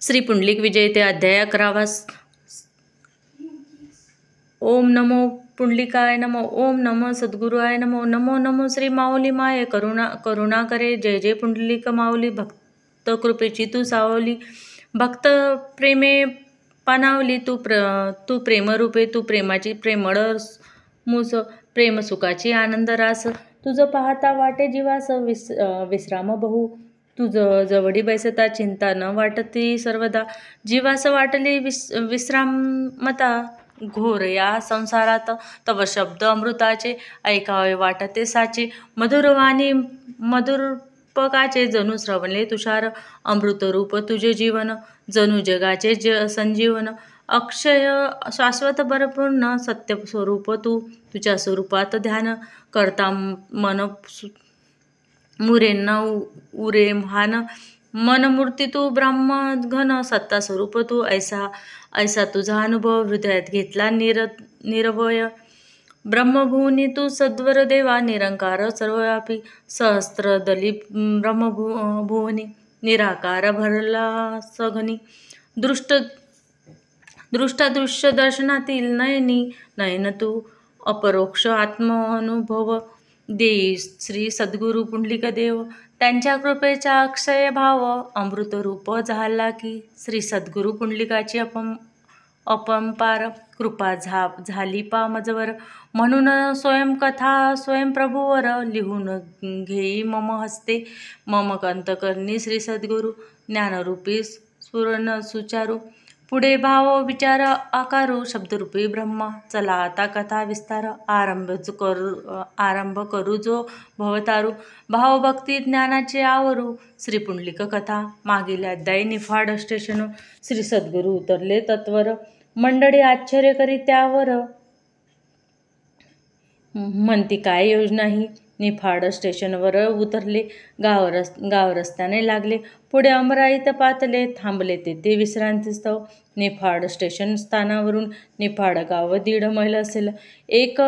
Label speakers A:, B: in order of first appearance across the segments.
A: श्री पुंडलिक विजयते अध्याय 11. ओम नमो पुंडलिकाय नमो. ओम नमो सद्गुरुआय नमो. नमो नमो श्री माऊली माये करुणा करे. जय जय पुंडलिक माऊली. भक्त कृपेची तू सावली. भक्त प्रेमे पानावली. तू प्रेमरूपे. तू प्रेमाची प्रेमळ मूस. प्रेम सुखाची आनंद रास. तुझ पाहता वाटे जीवास विश्राम बहु. तुझ जवळी बैसता चिंता न वाटती सर्वदा. जीवास वाटली विश्रामता घोर या संसारात. तव शब्द अमृताचे ऐकावे वाटते साचे. मधुरवाणी मधुरपकाचे जणू श्रवणले तुषार. अमृत रूप तुझे जीवन जणू जगाचे संजीवन. अक्षय शाश्वत भरपूर्ण सत्य स्वरूप तू. तुझ्या स्वरूपात ध्यान करता मन मुरे न उरे महान. मनमूर्ती तू ब्रह्मघन सत्ता स्वरूप तू. ऐसा तुझा अनुभव हृदयात घेतला निरवय. ब्रह्मभुवनी तू सद्वर देवा. निरंकार सर्वव्यापी. सहस्त्र दली ब्रह्मभुवनी. निराकार भरला सघनी. दृष्टादृश्य दर्शनातील नयन तू. अपरोक्ष आत्मानुभव देई श्री सद्गुरु पुंडलिक देव. त्यांच्या कृपेचा अक्षय भाव अमृत रूप झाला की. श्री सद्गुरु पुंडलिकाची अपंपार कृपा झाली पा मजवर. म्हणून स्वयंकथा स्वयंप्रभूवर लिहून घेई मम हस्ते. मम अंतकरणी श्री सद्गुरु ज्ञानरूपी स्फुरण सुचारू. पुढे भाव विचार आकारू शब्दरूपी ब्रह्मा. चला आता कथा विस्तार आरंभ करू जो भवतारू. भावभक्ती ज्ञानाचे आवरू श्री पुंडलिक कथा. मागील अध्यायी निफाड स्टेशन. श्री सद्गुरु उतरले तत्वर. मंडळी आश्चर्य करी त्यावर. म्हणती काय योजना ही. निफाड स्टेशनवर उतरले. गाव रस्त्याने लागले. पुढे अमराईत पातले. थांबले तेथे विश्रांतीस्थळ. निफाड स्टेशन स्थानावरून निफाड गाव 1.5 मैल असेल. एक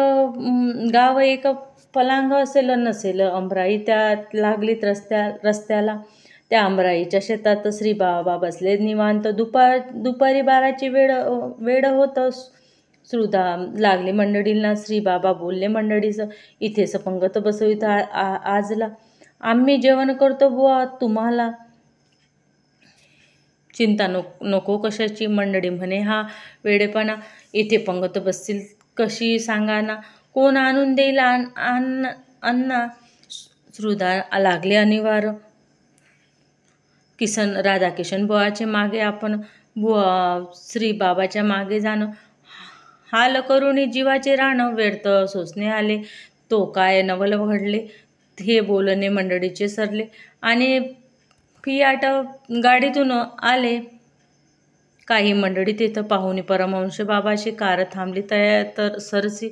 A: फलांग असेल नसेल. अमराई त्यात लागलीत रस्त्याला. त्या अमराईच्या शेतात श्री बाबा बसले निवांत. दुपारी 12ची वेळ होत. श्रुता लागली मंडळींना. श्री बाबा बोलले मंडळीस. इथेच पंगत बसवित आजला. आम्ही जेवण करतो बुवा. तुम्हाला चिंता नको कशाची. मंडळी म्हणे हा वेडेपणा. इथे पंगत बसतील कशी सांगा ना. कोण आणून देईल अण्णा. श्रुता लागले अनिवार्य. राधाकिशन बुवाचे मागे आपण बुवा श्री बाबाच्या मागे जाणं. हाल करुणी जीवाचे राण. व्यर्थ सोसणे आले. तो काय नवल घडले. हे बोलणे मंडळीचे सरले. आणि फियाट गाडीतून आले. काही मंडळी तिथं पाहुणी परमहंस बाबाची कार थांबली तर सरसी.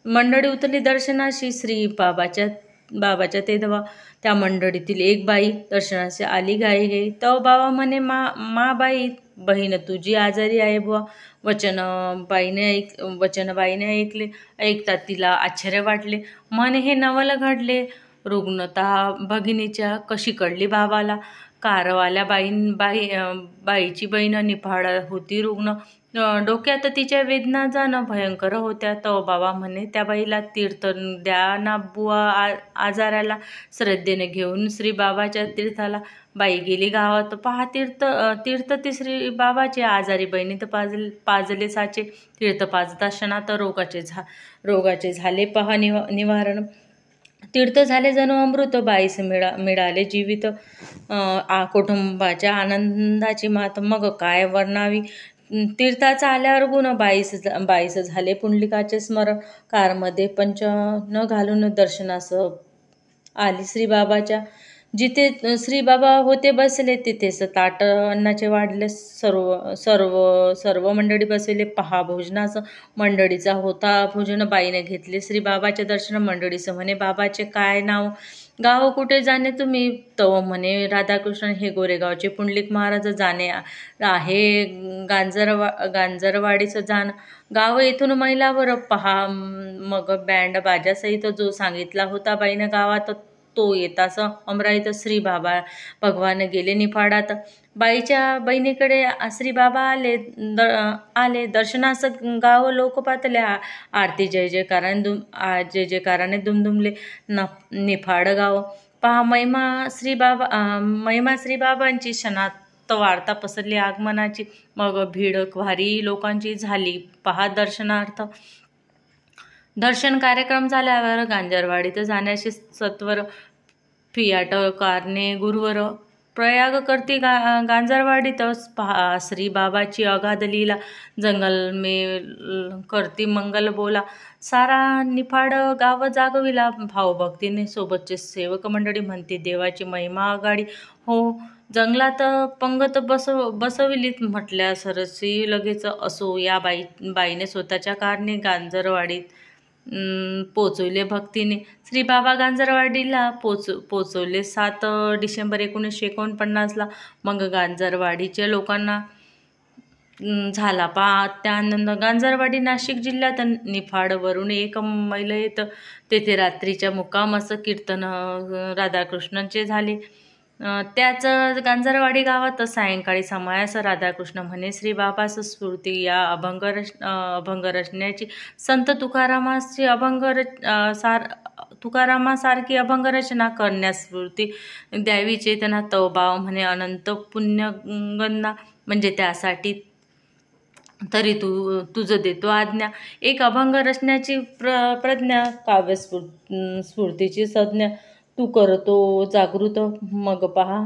A: मंडळी उतरली दर्शनाशी श्री बाबाच्या तेधवा. त्या मंडळीतील एक बाई दर्शनाशी आली घाई. तो बाबा म्हणे मा बाई बहीण तुझी आजारी आहे बुवा. वचनबाईने ऐकले. ऐकता तिला आश्चर्य वाटले. म्हणे हे नवल घडले. रुग्णता भगिनीच्या कशी कळली बाबाला. कारवाल्या बाईची बहीण निफाड होती रुग्ण. डोक्यात तिच्या वेदना जाणं भयंकर होत्या. तो बाबा म्हणे त्या बाईला तीर्थ द्या ना बुवा. आजाराला श्रद्धेने घेऊन श्री बाबाच्या तीर्थाला. बाई गेली गावात पहा तीर्थ ती श्री बाबाचे. आजारी बहिणीत पाजले साचे. तीर्थ पाजता क्षणात रोगाचे झाले पहा निवारण. तीर्थ झाले जणू अमृत. बाईस मिळाले जीवित. कुटुंबाच्या आनंदाची मात मग काय वर्णावी. तीर्थाचा आल्यावर गुण. बाईस झाले पुंडलिकाचे स्मरण. कारमध्ये पंच न घालून दर्शनास आली श्री बाबाच्या. जिथे श्री बाबा होते बसले तिथेच ताट अन्नाचे वाढले. सर्व मंडळी बसले पहा भोजनास. मंडळीचा होता भोजन. बाईने घेतले श्री बाबाचे दर्शन. मंडळीस म्हणे बाबाचे काय नाव. गाव कुठे जाणे तुम्ही. तव म्हणे राधाकृष्ण हे गोरेगावचे पुंडलिक महाराज. जाणे आहे गांजरवाडीचं जाण. गाव येथून मैलावर पहा. मग बँड बाजासहित जो सांगितला होता बाईनं गावात तो येतास अमराईत श्री बाबा भगवान गेले निफाडात. बाईच्या बहिणीकडे श्री बाबा आले दर्शनास गाव लोक पातले. आरती जय जयकाराने दुमदुमले निफाड गाव. पहा महिमा श्री बाबांची क्षणात वार्ता पसरली आगमनाची. मग भीड भारी लोकांची झाली पहा दर्शनार्थ. दर्शन कार्यक्रम झाल्यावर गांजरवाडीत जाण्याची सत्वर फियाट कारने गुरुवर. प्रयाग करती गांजरवाडीत पहा श्री बाबाची अगाध लीला. जंगल में करती मंगल बोला. सारा निफाड गाव जागविला भावभक्तीने. सोबतचे सेवक मंडळी म्हणते देवाची महिमा आघाडी. हो जंगलात पंगत बसविलीत म्हटल्या सरसी लगेच असो. या बाईने स्वतःच्या कारने गांजरवाडीत पोचवले भक्तीने. श्री बाबा गांजरवाडीला पोचवले 7 डिसेंबर 1949ला. मग गांजरवाडीच्या लोकांना झाला पहा अत्यानंद. गांजरवाडी नाशिक जिल्ह्यात निफाडवरून 1 मैल येत. तेथे रात्रीच्या मुक्कामास कीर्तन राधाकृष्णांचे झाले. त्याच गांजरवाडी गावात सायंकाळी समायास राधाकृष्ण म्हणे श्री बाबास स्फूर्ती या अभंग रचण्याची. संत तुकारामासारखी अभंग रचना करण्यास स्फूर्ती द्यावी चेतना. तवभाव म्हणे अनंत पुण्यगंगा म्हणजे त्यासाठी तरी तुझं देतो आज्ञा. एक अभंग रचण्याची प्रज्ञा स्फूर्तीची संज्ञा. तू करतो जागृत मग पहा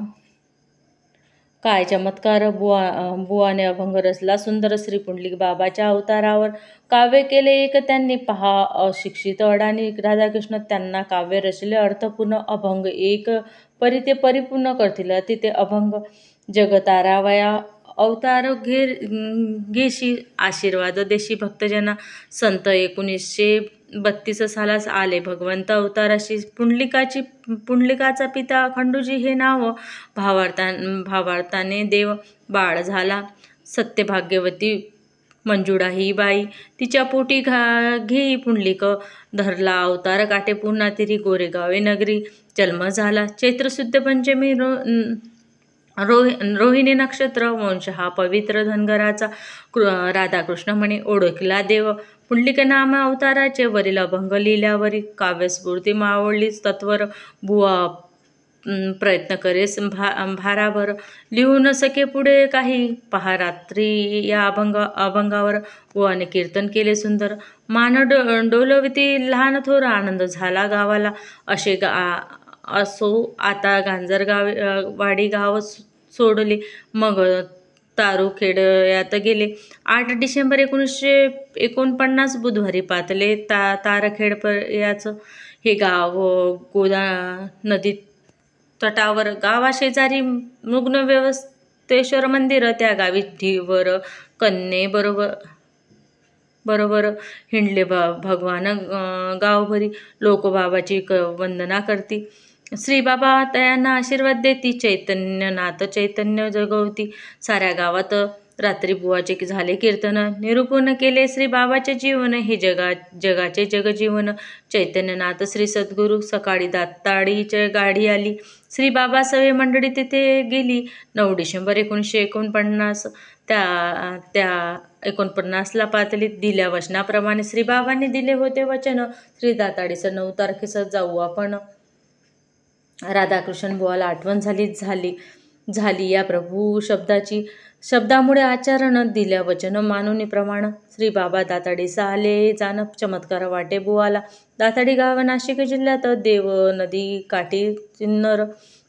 A: काय चमत्कार. बुवाने अभंग रचला सुंदर श्री पुंडलिक बाबाच्या अवतारावर. काव्य केले एक त्यांनी पहा अशिक्षित अडाणी राधाकृष्ण. त्यांना काव्य रचले अर्थपूर्ण अभंग. एक परी ते परिपूर्ण करतील तिथे अभंग. जगतारावया अवतार घेशी आशीर्वाद देशी भक्तजना. संत 1932 सालास आले भगवंत अवताराशी. पुंडलिकाचा पिता खंडूजी हे नाव. भावार्थाने देव बाळ झाला. सत्यभाग्यवती मंजुळा ही बाई. तिच्या पोटी घेई पुंडलिक. धरला अवतार काटे पुन्हा तिरी. गोरेगावे नगरी जन्म झाला. चैत्र शुद्ध पंचमी रोहिणी नक्षत्र. वंश हा पवित्र धनगराचा. राधाकृष्ण म्हणे ओळखला देव. पुंडलिक नाम अवताराचे. वरील अभंग लिहिल्यावरी काव्यस्फूर्ती मावळली तत्वर. बुवा प्रयत्न करेस भाराभर. लिहू न सके पुढे काही पहा रात्री या अभंगावर. बुवाने कीर्तन केले सुंदर. मान डोलवती लहान थोर. आनंद झाला गावाला. असो आता गांजरवाडी गाव सोडले. मग तारुखेड्यात गेले. 8 डिसेंबर 1949 बुधवारी पातले तारखेड याच हे गाव. गोदा नदी तटावर. गावाशेजारी मग्न व्यवस्थेश्वर मंदिर. त्या गावी ढीवर कन्ये बरोबर हिंडले भगवान गावभरी. लोक बाबाची वंदना करती. श्री बाबा त्यांना आशीर्वाद देती. चैतन्यनाथ चैतन्य जगवती. साऱ्या गावात रात्री बुवाचे झाले कीर्तन. निरूपण केले श्री बाबाचे जीवन. हे जगाचे जगजीवन. चैतन्यनाथ श्री सद्गुरू. सकाळी दाताडीची गाडी आली. श्री बाबा सवे मंडळी तिथे गेली. 9 डिसेंबर 1949 त्या 49ला पातळीत दिल्या वचनाप्रमाणे श्री बाबांनी दिले होते वचन. श्री दाताडीस 9 तारखेस जाऊ आपण. राधाकृष्ण बुवाला आठवण झाली या प्रभू शब्दामुळे आचरण. दिल्या वचन मानुनी प्रमाण. श्री बाबा दाताडीस आले जाण. चमत्कार वाटे बुवाला. दाताडी गाव नाशिक जिल्ह्यात. देव नदी काठी सिन्नर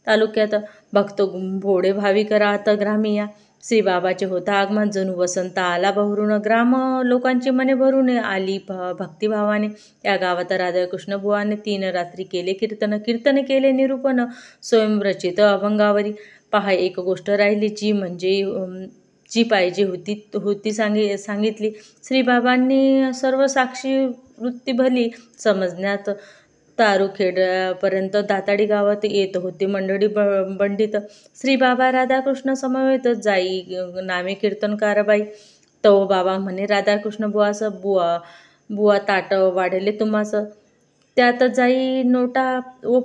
A: तालुक्यात. भक्त भोडे भाविक राहत ग्रामीया. श्री बाबाचे होता आगमन. जणू वसंत आला बहरून. ग्राम लोकांची मने भरून आली भक्तिभावाने. या गावात राधाकृष्ण बुवाने 3 रात्री केले कीर्तन केले निरूपण स्वयंरचित अभंगावरी. पहा एक गोष्ट राहिली जी पाहिजे होती सांगितली. श्री बाबांनी सर्व साक्षी वृत्ती भरली समजण्यात. तारुखेड्यापर्यंत दाताडी गावात येत होती मंडळी पंडित. श्री बाबा राधाकृष्ण समवेत जाई नामे कीर्तनकार बाई. तव बाबा म्हणे राधाकृष्ण बुवास. बुवा ताट वाढले तुम्हास. त्यात जाई नोटा व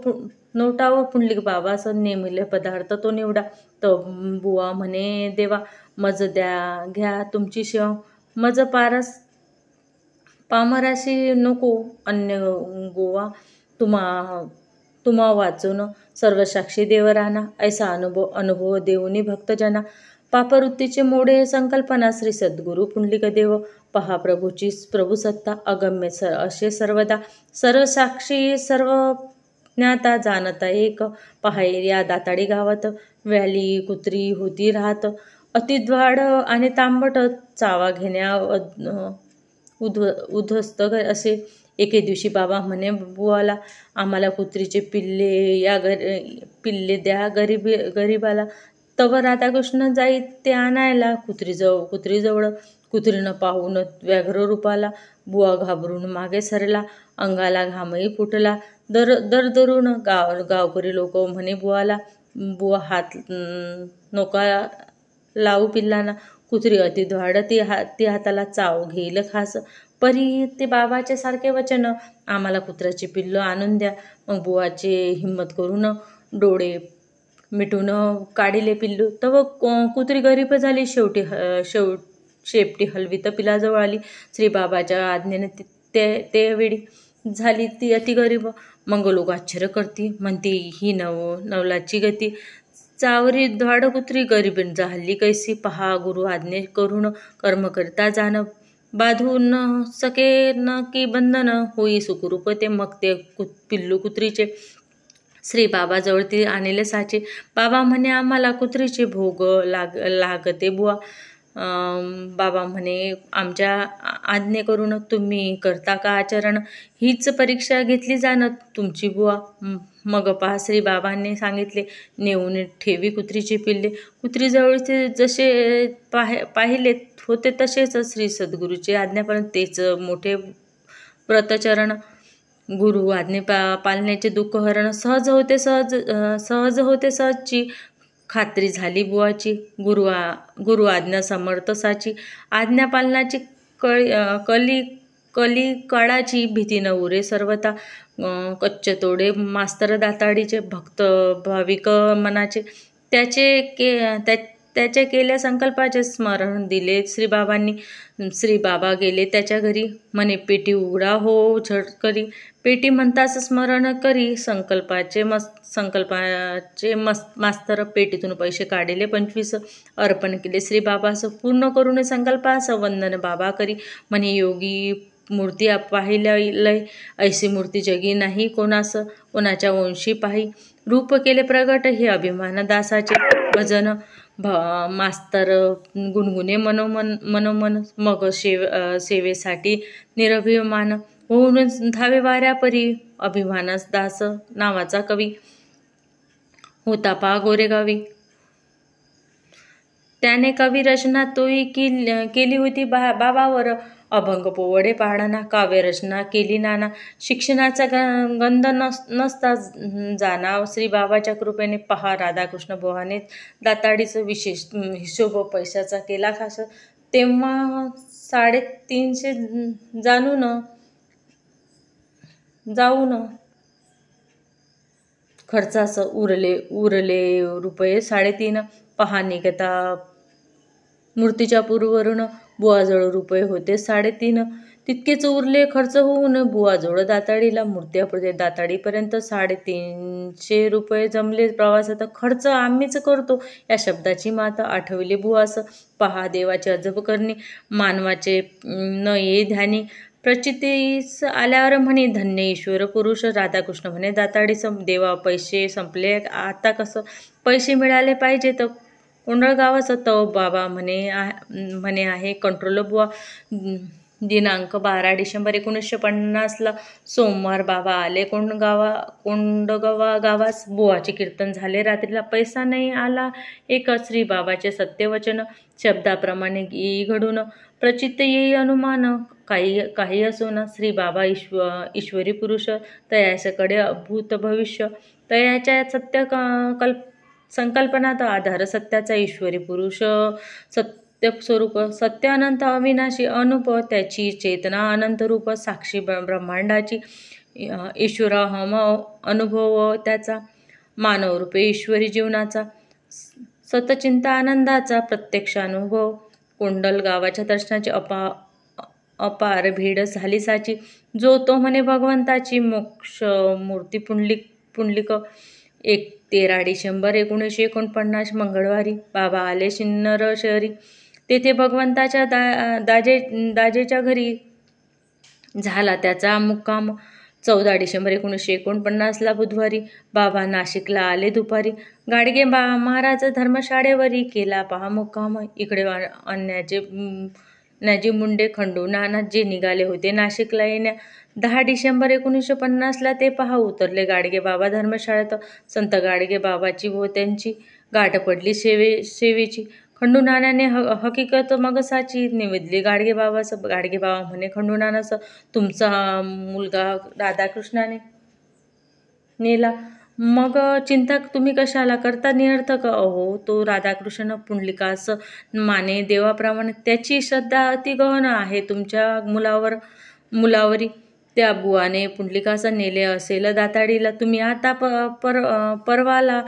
A: नोटावं पुंडलिक बाबाचं नेमिले पदार्थ तो निवडा. तो बुवा म्हणे देवा, मज द्या घ्या तुमची शेव, मज पामराशी नको अन्य गोवा, तुम्हा वाचून सर्व साक्षी देव राहणा, ऐसा अनुभव देऊनी भक्तजना. पापवृत्तीचे मोडे संकल्पना श्री सद्गुरु पुंडलिक देव, पहा प्रभूची प्रभुसत्ता अगम्य असे सर्वदा, सर्व साक्षी सर्व ज्ञाता जाणता एक. पहा या दाताडी गावात व्याली कुत्री होती राहत, अतिद्वाड आणि तांबट चावा घेण्या उद्ध्वस्त असे. एके दिवशी बाबा म्हणे बुवाला, आम्हाला कुत्रीचे पिल्ले द्या गरीबाला. तव राधाकृष्ण जाई ते आणायला कुत्रीजवळ. कुत्रीनं पाहून व्याघ्र रूपाला बुवा घाबरून मागे सरला, अंगाला घामही फुटला. दरून गावकरी लोक म्हणे बुवाला, बुवा हात नोका लावू पिल्लांना, कुत्री अतिद्वाड ती हाताला चाव घेईल खास. परी ते बाबाचे सारखे वचन, आम्हाला कुत्र्याचे पिल्ल आणून द्या. मग बुवाचे हिंमत करून डोळे मिटून काढिले पिल्लू. तव कुत्री गरीब झाली. शेपटी हलवीत पिलाजवळ आली. श्री बाबाच्या आज्ञेने ते वेळी झाली ती अति गरीब. मग लोक आश्चर्य करती, म्हणती ही नवलाची गती. चावरी द्वाड कुत्री गरीब झाली कैसी, पहा गुरु आज्ञे करून कर्म करता जाण. बाधू न सके न की बंधन होई सुखरूप ते. मग ते पिल्लू कुत्रीचे श्री बाबाजवळ ती आणले साचे. बाबा म्हणे आम्हाला कुत्रीचे भोग लागते बुवा. बाबा म्हणे आमच्या आज्ञे करून तुम्ही करता का आचरण, हीच परीक्षा घेतली जाणं तुमची बुवा. मग पहा श्री बाबांनी सांगितले, नेऊन ठेवी कुत्रीचे पिल्ले. कुत्रीजवळचे जसे पाहिले होते तसेच श्री सद्गुरूचे आज्ञापर्यंत तेच मोठे व्रतचरण. गुरु आज्ञे पालण्याचे दुःख हरण सहज होते सहजची खात्री झाली बुवाची. गुरु आज्ञा समर्थसाची, आज्ञा पालनाची कली काळाची भीती न उरे सर्वता. कच्चे तोडे मास्तर दाताडीचे भक्त भाविक मनाचे, त्याचे केल्या संकल्पाचे स्मरण दिले श्री बाबांनी. श्री बाबा गेले त्याच्या घरी, म्हणे पेटी उघडा हो झटकरी. पेटी म्हणताच स्मरण करी संकल्पाचे मास्तर. पेटीतून पैसे काढले 25, अर्पण केले श्री बाबास. पूर्ण करून संकल्पास वंदन बाबा करी. म्हणे योगी मूर्ती पाहिलंय, ऐशी मूर्ती जगी नाही कोणास, कोणाच्या वंशी पाही. रूप केले प्रगट हे अभिमान दासाचे. भजन मास्तर गुणगुणे मनोमन. मग सेवेसाठी निरभिमान होऊन धावे वाऱ्या परी. अभिमानस दास नावाचा कवी होता पा गोरेगावी. त्याने कवी रचना तोही केली होती बाबावर. अभंग पोवडे पाडणा, काव्यरचना केली नाना. शिक्षणाचा गंध नसता जाणा श्री बाबाच्या कृपेने. पहा राधाकृष्ण बुवाने दाताडीचं विशेष हिशोब पैशाचा केला खास. तेव्हा 350 जाऊन खर्चास उरले रुपये 3.5. पहा निघता मूर्तीच्या पूर्ववरून बुवाजवळ रुपये होते 3.5. तितकेच उरले खर्च होऊन बुवाजवळ दाताडीला. मूर्त्यापुढे दाताडीपर्यंत 350 रुपये जमले. प्रवासात खर्च आम्हीच करतो या शब्दाची मात आठवली बुवास. पहा देवाची अजब करणी, मानवाचे न ये ध्यानी. प्रचितीस आल्यावर म्हणे धन्य ईश्वर पुरुष. राधाकृष्ण म्हणे दाताडीस, देवा पैसे संपले आता कसं, पैसे मिळाले पाहिजे तर कोंडळगावाचं. तव बाबा म्हणे आहे कंट्रोल बुवा. दिनांक 12 डिसेंबर 1950 सोमवार बाबा आले कोंडगावा गावास. बुवाचे कीर्तन झाले रात्रीला. पैसा नाही आला एकच श्री बाबाचे सत्यवचन. शब्दाप्रमाणे घडून प्रचित येई अनुमान. काही असो ना श्री बाबा ईश्वरी पुरुष. तयाच्याकडे भूत भविष्य तयाच्या सत्य संकल्पनात आधार सत्याचा. ईश्वरी पुरुष सत्य स्वरूप, सत्य अनंत अविनाशी अनुप. त्याची चेतना अनंत रूप, साक्षी ब्रह्मांडाची. ईश्वराहम अनुभव त्याचा, मानवरूपे ईश्वरी जीवनाचा, सतचिंता आनंदाचा प्रत्यक्ष अनुभव, कोंडल गावाच्या दर्शनाची अपार भीड झाली साची, जो तो म्हणे भगवंताची मोक्ष मूर्ती पुंडलिक 13 डिसेंबर 1949 मंगळवारी बाबा आले सिन्नर शहरी. तेथे भगवंताच्या दाजेच्या घरी झाला त्याचा मुक्काम. 14 डिसेंबर 1949 बुधवारी बाबा नाशिकला आले दुपारी. गाडगे महाराज धर्मशाळेवरी केला पहा मुक्काम. इकडे अन्याजी मुंडे खंडू नाना जे निघाले होते नाशिकला येण्या. 10 डिसेंबर 1950 ते पहा उतरले गाडगे बाबा धर्मशाळेत. संत गाडगे बाबाची व त्यांची गाठ पडली सेवेची. खंडू नानाने हकीकत मगसाची निवेदली गाडगे बाबास. गाडगे बाबा म्हणे खंडू नानास, तुमचा मुलगा राधाकृष्णाने नेला, मग चिंता तुम्ही कशाला करता निरर्थक. अहो तो राधाकृष्ण पुंडलिकास माने देवाप्रमाणे, त्याची श्रद्धा अति गहन आहे तुमच्या मुलावरी. त्या बुवाने पुंडलिकास नेले असेल दाताडीला. तुम्ही आता परवाला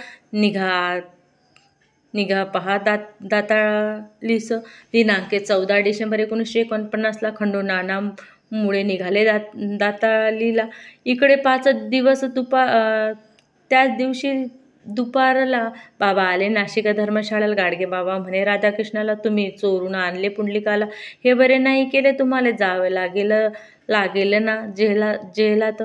A: निघा पहा दाताळीस. दिनांक 14 डिसेंबर 1949 खंडू नाना मुळे निघाले दाताळीला. इकडे 5 दिवस त्याच दिवशी दुपारला बाबा आले नाशिक धर्मशाळेला. गाडगे बाबा म्हणे राधाकृष्णाला, तुम्ही चोरून आणले पुंडलिकाला, हे बरे नाही केले, तुम्हाला जावे लागेल ना जेलात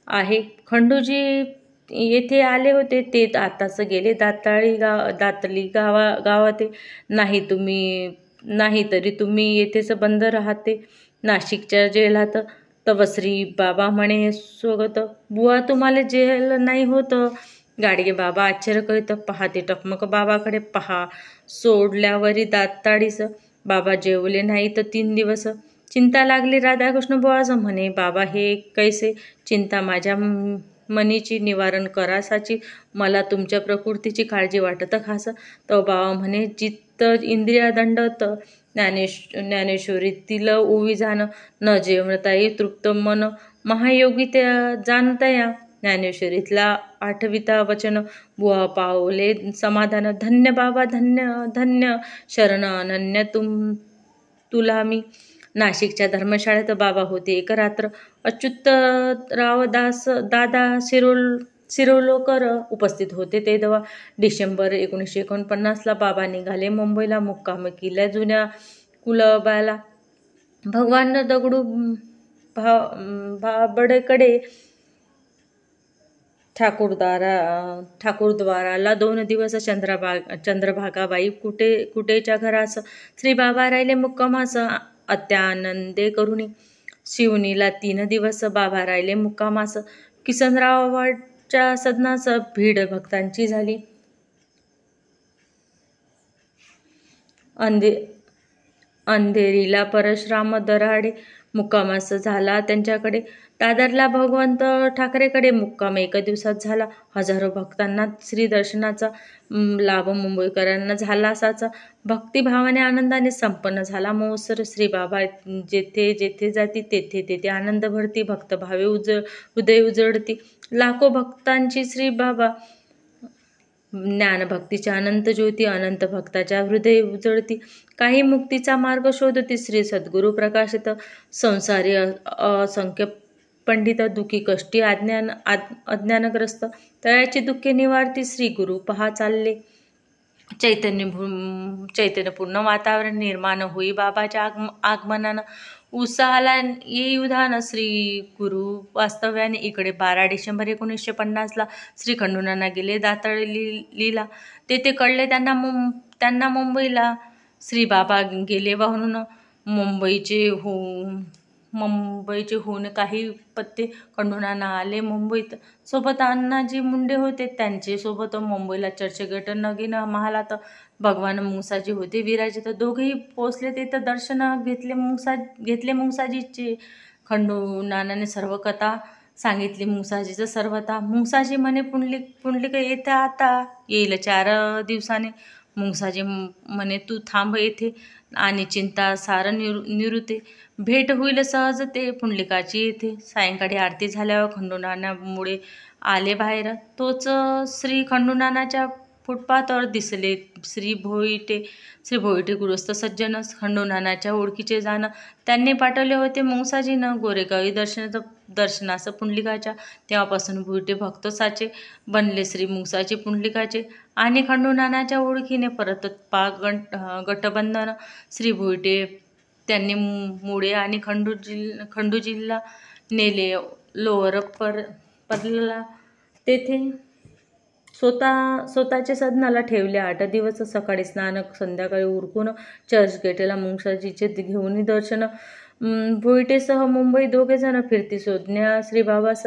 A: आहे. खंडूजी येथे आले होते, ते आताच गेले दातली गावात. नाही तरी तुम्ही येथेच बंद राहते नाशिकच्या जेलात. तवश्री बाबा म्हणे स्वगत, बुवा तुम्हाला जेल नाही होत. गाडगे बाबा आश्चर्य करीत पहाते टकमक बाबाकडे. पहा सोडल्यावरी दाताडीस. बाबा जेवले नाही तर 3 दिवस. चिंता लागली राधाकृष्ण बुवास. म्हणे बाबा हे कैसे? चिंता माझ्या मनीची निवारण करासाची, मला तुमच्या प्रकृतीची काळजी वाटत खास. तो बाबा म्हणे चित्त इंद्रिया दंडत, ज्ञानेश्वरीतील ओवी जाण, न जेवणताई तृप्त मन, महायोगी त्या जाणतया. ज्ञानेश्वरीतला 8विता वचन, बुवा पावले समाधान, धन्य बाबा धन्य धन्य, शरण अनन्य तुला मी. नाशिकच्या धर्मशाळेत बाबा होते एक रात्र. अच्युतराव दादा शिरोलकर उपस्थित होते. ते 10 डिसेंबर 1949 बाबा निघाले मुंबईला. मुक्काम केला जुन्या कुलबाला. भगवान दगडू भाबडकडे ठाकूरद्वाराला 2 दिवस. चंद्रभागाबाई कुटेच्या घरास. श्री बाबा राहिले मुक्कामास अत्यानंदे करुणी. शिवनीला 3 दिवस बाबा राहिले मुक्कामास. किसनरावाच्या सदनास भीड भक्तांची झाली. अंधेरीला परशुराम दराडे मुक्कामास झाला त्यांच्याकडे. दादरला भगवंत ठाकरेकडे मुक्काम 1 दिवसात झाला. हजारो भक्तांना श्रीदर्शनाचा लाभ मुंबईकरांना झाला असाच. भक्तिभावाने आनंदाने संपन्न झाला महोत्सव. श्री बाबा जेथे जेथे जाती तेथे तेथे आनंद भरती, भक्तभावे हृदय उजळती. लाखो भक्तांची श्री बाबा ज्ञानभक्तीच्या अनंत ज्योती, अनंत भक्ताच्या हृदय उजळती. काही मुक्तीचा मार्ग शोधती. श्री सद्गुरु प्रकाशित. संसारी असंख्य पंडित, दुःखी कष्टी अज्ञानग्रस्त, तयाची दुःखे निवारती. श्री गुरु पहा चालले. चैतन्यपूर्ण वातावरण निर्माण होई बाबाच्या आगमनानं. उत्साहाला येई उधाण. श्री गुरु वास्तव्याने. इकडे 12 डिसेंबर 1950 श्री खंडूनाना गेले दाताळीला. तेथे कळले त्यांना मुंबईला श्री बाबा गेले वाहून. मुंबईचे होऊन काही पत्ते खंडूनाना आले मुंबईत. सोबत अण्णाजी मुंडे होते. त्यांचे सोबत मुंबईला चर्चगेट नगीन महालात भगवान मुंगसाजी होते विराजित. दोघेही पोचले तेथे. दर्शन घेतले मुंगसाजीचे. खंडूनानाने सर्व कथा सांगितली मुंगसाजीचं सर्वथा. मुंगसाजी म्हणे पुंडलिक येथे आता येईल 4 दिवसाने. मुंगसाजी म्हणे, तू थांब येथे आणि चिंता सार निवृत्ते, भेट होईल सहज ते पुंडलिकाची येथे. सायंकाळी आरती झाल्यावर खंडूनानामुळे आले बाहेर. तोच श्री खंडूनानाच्या फुटपाथवर दिसले श्री भोईटे गृहस्थ सज्जन. खंडूनानाच्या ओळखीचे जाण त्यांनी पाठवले होते मुंगसाजीनं गोरेगावी दर्शनास पुंडलिकाच्या. तेव्हापासून भोईटे भक्त साचे बनले श्री मुंगसाजी पुंडलिकाचे. आणि खंडूनानाच्या ओळखीने परत गठबंधन श्री भोईटे त्यांनी मुळे आणि खंडूजीला नेले लोअर परला. तेथे स्वतःचे सदनाला ठेवले 8 दिवस. सकाळी स्नान, संध्याकाळी उरकून चर्चगेटला मुंगसाजीचे घेऊन दर्शन. भोईटेसह मुंबई 2 जण फिरती शोधण्या श्रीबाबास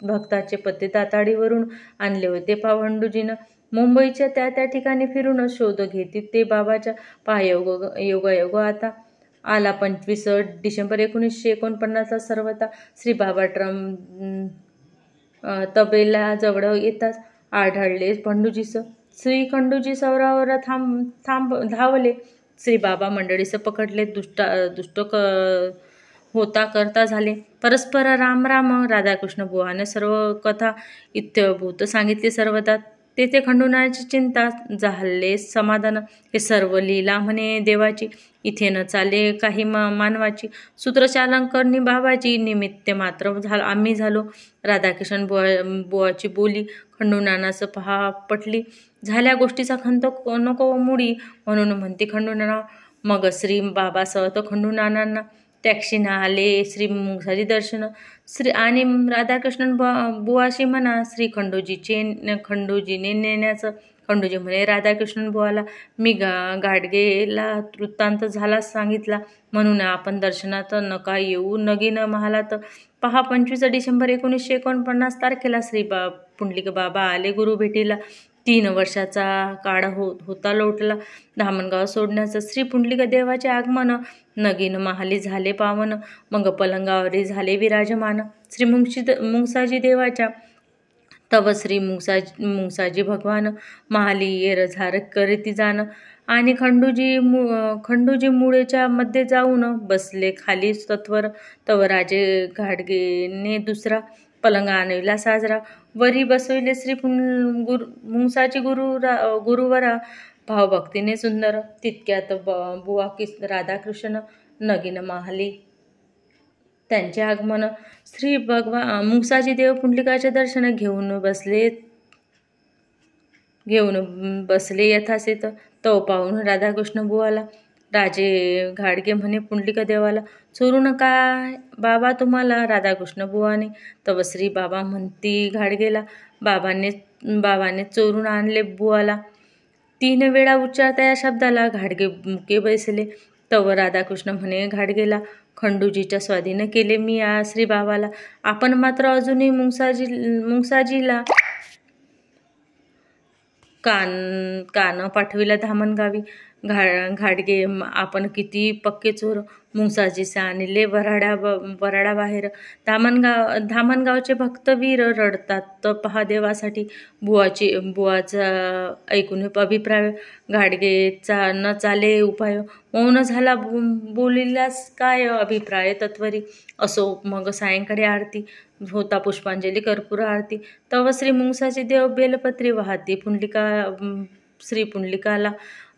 A: भक्ताचे पत्ते दाताडीवरून आणले होते. खंडूजीनं मुंबईच्या त्या ठिकाणी फिरून शोध घेती ते बाबाच्या. पहा योगायोग आता आला. 25 डिसेंबर 1949 सर्वता श्री बाबा तबेलाजवळ येताच आढळले खंडूजीस. श्री खंडूजी सौरावर धावले. श्री बाबा मंडळीस पकडले. दुष्ट होता करता झाले. परस्पर राम राम. राधाकृष्ण बुवाने सर्व कथा इत्यभूत सांगितली सर्वता. तेथे खंडूनानाची चिंता झाले समाधान. हे सर्व लीला म्हणे देवाची, इथे न चाले काही मानवाची. सूत्रचालन करणी बाबाची, निमित्त मात्र आम्ही झालो. राधाकृष्ण बुवाची बोली खंडूनानास पहा पटली. झाल्या गोष्टीचा खंत नको मुडी, म्हणून म्हणते खंडूनाना. मग श्री बाबासह खंडूनानांना टॅक्सीनं आले श्री मुंगसाजी दर्शन. आणि राधाकृष्ण बुवाशी म्हणा श्री खंडूजीने नेण्याचं. खंडूजी म्हणे राधाकृष्ण बुवाला, मी गाडगेला वृत्तांत झाला सांगितला, म्हणून आपण दर्शनात नका येऊ नगीन महालात. पहा 25 डिसेंबर 1949 तारखेला श्री पुंडलिक बाबा आले गुरु भेटीला. 3 वर्षाचा काळ होता लोटला धामणगाव सोडण्याचं. श्री पुंडलिक देवाचे आगमन. नगीन महाली झाले पावन. मग पलंगावरी झाले विराजमान. श्री मुंगसाजी देवाच्या. तव श्री मुंगसाजी भगवान महाली येरझार करीती जाण. आणि खंडूजी मुळेच्या मध्ये जाऊन बसले खाली सत्वर. तव राजे घाटगेने दुसरा पलंग आणविला साजरा. वरी बसविले श्री मुंगसाजी गुरुवरा भावभक्तीने सुंदर. तितक्यात बुवा राधाकृष्ण नगीन महाली त्यांचे आगमन. श्री मुंगसाजी देव पुंडलिकाचे दर्शन घेऊन बसले यथासेत. तो पाहून राधाकृष्ण बुवाला राजे घाडगे म्हणे पुंडलिक देवाला, चोरून काय बाबा तुम्हाला? राधाकृष्ण बुवाने. तव श्री बाबा म्हणती घाडगेला, बाबाने चोरून आणले बुवाला. 3 वेळा उच्चारता या शब्दाला घाडगे मुके बैसले. तव राधाकृष्ण म्हणे घाडगेला, खंडूजीच्या स्वाधीन केले मी श्री बाबाला. आपण मात्र अजूनही मुंगसाजीला कान पाठविला धामणगावी. घाडगे, आपण किती पक्के चोर. मुंगसाजीचे आणले वराडा बाहेर. धामणगावचे भक्तवीर रडतात पहा देवासाठी. बुवाचा ऐकून अभिप्राय. घाडगेचा न चाले उपाय. मौन झाला बोलिल्यास काय अभिप्राय तत्वरी. असो मग सायंकाळी आरती होता. पुष्पांजली कर्पूर आरती. तव श्री मुंगसाजी देव बेलपत्री वाहती श्री पुंडलिकाला.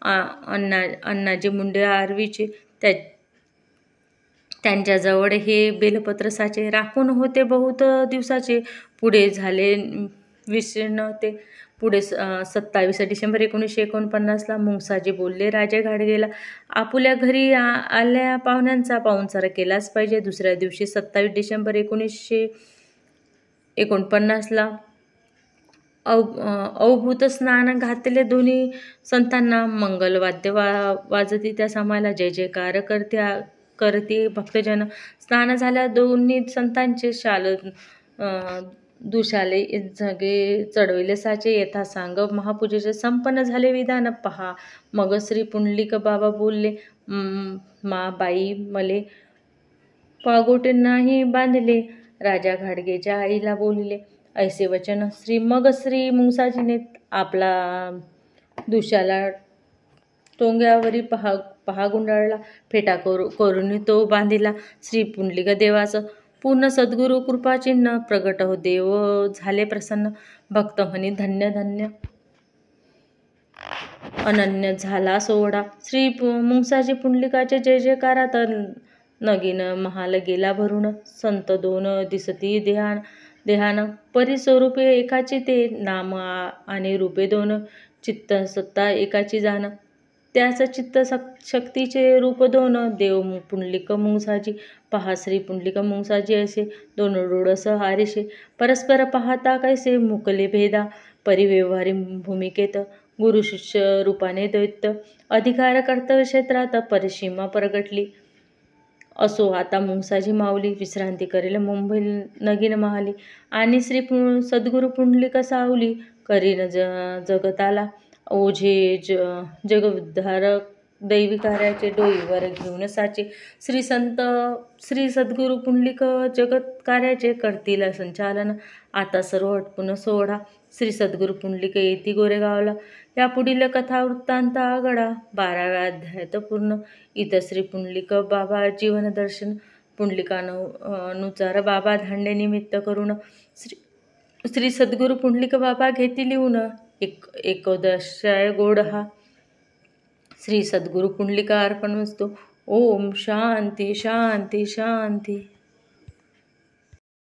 A: अण्णाजी मुंडे आर्वीचे त्यांच्याजवळ हे बेलपत्र साचे. राखून होते बहुत दिवसाचे. पुढे झाले विशीर्ण ते. पुढे 27 डिसेंबर 1949 मुंगसाजी बोलले राजे घाडगेला, आपुल्या घरी आल्या पाहुण्यांचा पाहुणचार केलाच पाहिजे. दुसऱ्या दिवशी 27 डिसेंबर 1949 अवभूत स्नान घातले दोन्ही संतांना. मंगलवाद्य वाजती त्या समाला. जय जयकार करते भक्तजन. स्नान झाल्या दोन्ही संतांचे. दुशाले झगे चढविले साचे. यथा सांग महापूजेचे संपन्न झाले विधान. पहा मग श्री पुंडलिक बाबा बोलले, मा बाई मले पागोटे नाही बांधले. राजा घाडगेच्या आईला बोलिले ऐसे वचन. मग श्री मुंगसाजीने आपला दुशाला टोंग्यावरी पहा गुंडाळला, फेटा करून तो बांधिला. श्री पुंडलिक देवाचं पूर्ण सद्गुरु कृपाचिन्ह प्रगट हो देव झाले प्रसन्न. भक्त म्हणी धन्य धन्य अनन्य झाला सोहळा. श्री मुंगसाजी पुंडलिकाचे जय जयकारात नगीन महाल गेला भरून. संत दोन दिसती देहान परी स्वरूपे एकाची ते नाम आणि रूपे दोन. चित्त सत्ता एकाची जाण त्याच चित्त शक्तीचे रूप दोन. देव पुंडलिक मुंगसाजी पहा श्री पुंडलिक मुंगसाजी असे दोन डोळस हारिशे. परस्पर पाहता कैसे मुकले भेदा परिव्यवहारी भूमिकेत. गुरु शिष्य रूपाने दैत्य अधिकार कर्तव्य क्षेत्रात परिसीमा प्रगटली. असो आता मुंगसाजी माऊली विश्रांती करेल मुंबई नगीन महाली. आणि श्री सद्गुरु पुंडलिक सावली करीन जगताला ओझे जगउद्धारक दैवी कार्याचे डोईवर घेऊन साचे. श्री सद्गुरु पुंडलिक जगत कार्याचे करतील संचालन. आता सर्व हटपून सोडा श्री सद्गुरु पुंडलिक येती गोरेगावला. या पुढील कथा वृत्तांत आगडा 12व्या अध्यायात पूर्ण. इथं श्री पुंडलिक बाबा जीवन दर्शन पुंडलिकानुसार बाबा धांडे निमित्त करून श्री सद्गुरु पुंडलिक बाबा घेती लिहून. एकोदशाय गोड हा. श्री सद्गुरु पुंडलिका अर्पणमस्तु. ओम शांती शांती शांती.